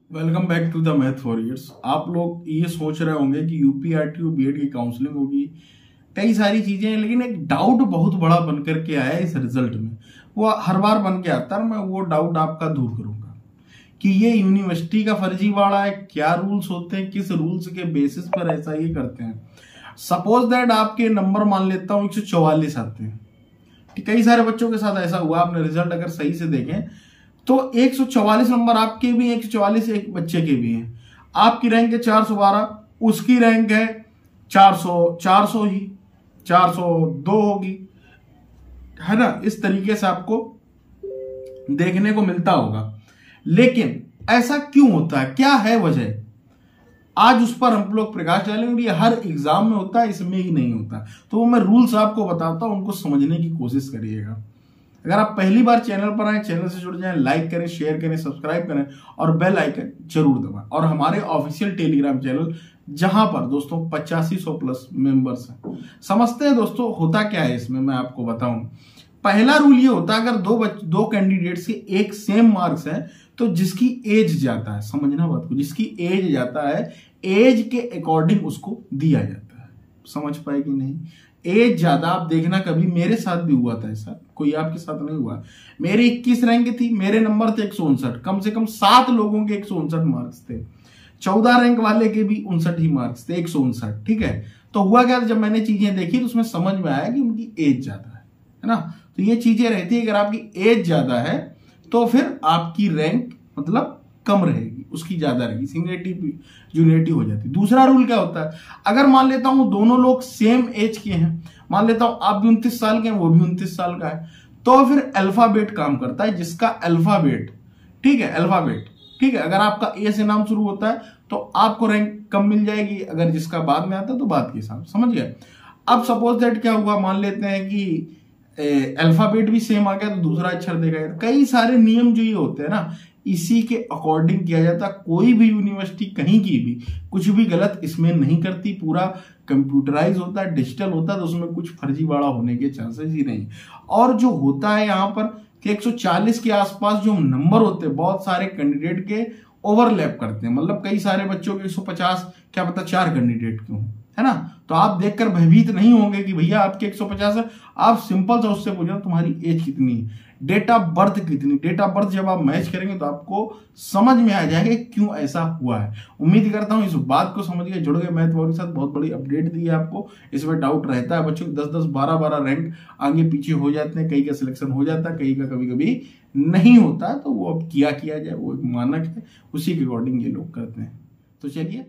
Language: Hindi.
Welcome back to the math for years. आप लोग ये सोच रहे होंगे कि यूपीआरटीयू बीएड की काउंसलिंग होगी, कई सारी चीजें हैं, लेकिन एक डाउट बहुत बड़ा बन करके आया है इस रिजल्ट में। वो हर बार बन के आता है, मैं वो डाउट आपका दूर करूंगा कि ये यूनिवर्सिटी का फर्जीवाड़ा है, क्या रूल्स होते हैं, किस रूल्स के बेसिस पर ऐसा ये करते हैं। सपोज दैट आपके नंबर मान लेता हूं 144 आते हैं, कई सारे बच्चों के साथ ऐसा हुआ, आपने रिजल्ट अगर सही से देखें तो 144 नंबर आपके भी, 144 एक बच्चे के भी हैं। आपकी रैंक है 412, उसकी रैंक है 400 ही 402 होगी, है ना। इस तरीके से आपको देखने को मिलता होगा। लेकिन ऐसा क्यों होता है, क्या है वजह, आज उस पर हम लोग प्रकाश डालेंगे। ये हर एग्जाम में होता है, इसमें ही नहीं होता। तो वो मैं रूल्स आपको बताता हूं, उनको समझने की कोशिश करिएगा। अगर आप पहली बार चैनल पर आए, चैनल से जुड़ जाएं, लाइक करें, शेयर करें, सब्सक्राइब करें और बेल आइकन जरूर दबाएं। और हमारे ऑफिशियल टेलीग्राम चैनल, जहां पर दोस्तों 8500 प्लस मेंबर्स हैं। समझते हैं दोस्तों होता क्या है इसमें, मैं आपको बताऊं। पहला रूल ये होता है, अगर दो कैंडिडेट्स के एक सेम मार्क्स हैं तो जिसकी एज जाता है, समझना बात को, जिसकी एज जाता है, एज के अकॉर्डिंग उसको दिया जाता है। समझ पाए कि नहीं? एज ज्यादा, आप देखना, कभी मेरे साथ भी हुआ था ऐसा, कोई आपके साथ नहीं हुआ। मेरी 21 रैंक थी, मेरे नंबर थे 159, कम से कम 7 लोगों के 159 मार्क्स थे। 14 रैंक वाले के भी 59 ही मार्क्स थे, 159, ठीक है। तो हुआ क्या, जब मैंने चीजें देखी तो उसमें समझ में आया कि उनकी एज ज्यादा है ना। तो ये चीजें रहती है, अगर आपकी एज ज्यादा है तो फिर आपकी रैंक मतलब कम रहेगी, उसकी ज्यादा रहेगी, सीनियरिटी जूनियरिटी हो जाती है। दूसरा रूल क्या होता है, अगर मान लेता हूं दोनों लोग सेम एज के हैं, मान लेता हूं आप भी 29 साल के हैं, वो भी 29 साल का है, तो फिर अल्फाबेट काम करता है, जिसका अल्फाबेट, ठीक है, अल्फाबेट, ठीक है। अगर आपका ए से नाम शुरू होता है तो आपको रैंक कम मिल जाएगी, अगर जिसका बाद में आता है तो बाद के हिसाब, समझ गए। अब सपोज दैट क्या हुआ, मान लेते हैं कि अल्फाबेट भी सेम आ गया तो दूसरा अक्षर देगा। कई सारे नियम जो ये होते हैं ना, इसी के अकॉर्डिंग किया जाता। कोई भी यूनिवर्सिटी कहीं की भी कुछ भी गलत इसमें नहीं करती, पूरा कंप्यूटराइज होता है, डिजिटल होता है, तो उसमें कुछ फर्जीवाड़ा होने के चांसेस ही नहीं। और जो होता है यहाँ पर कि 140 के आसपास जो नंबर होते हैं, बहुत सारे कैंडिडेट के ओवरलैप करते हैं, मतलब कई सारे बच्चों के 150, क्या पता 4 कैंडिडेट क्यों, है ना। तो आप देखकर भयभीत नहीं होंगे कि भैया आपके 150 है। आप सिंपल सा उससे पूछना तुम्हारी एज कितनी है, डेट ऑफ बर्थ कितनी। डेट ऑफ बर्थ जब आप मैच करेंगे तो आपको समझ में आ जाएगा क्यों ऐसा हुआ है। उम्मीद करता हूं इस बात को समझ के जुड़ गए। मैथ के साथ बहुत बड़ी अपडेट दी है आपको, इसमें डाउट रहता है बच्चों को, 10-10, 12-12 रैंक आगे पीछे हो जाते हैं, कई का सिलेक्शन हो जाता है, कई का कभी कभी नहीं होता है। तो वो अब किया जाए, वो एक मानक है, उसी के अकॉर्डिंग ये लोग करते हैं। तो चलिए।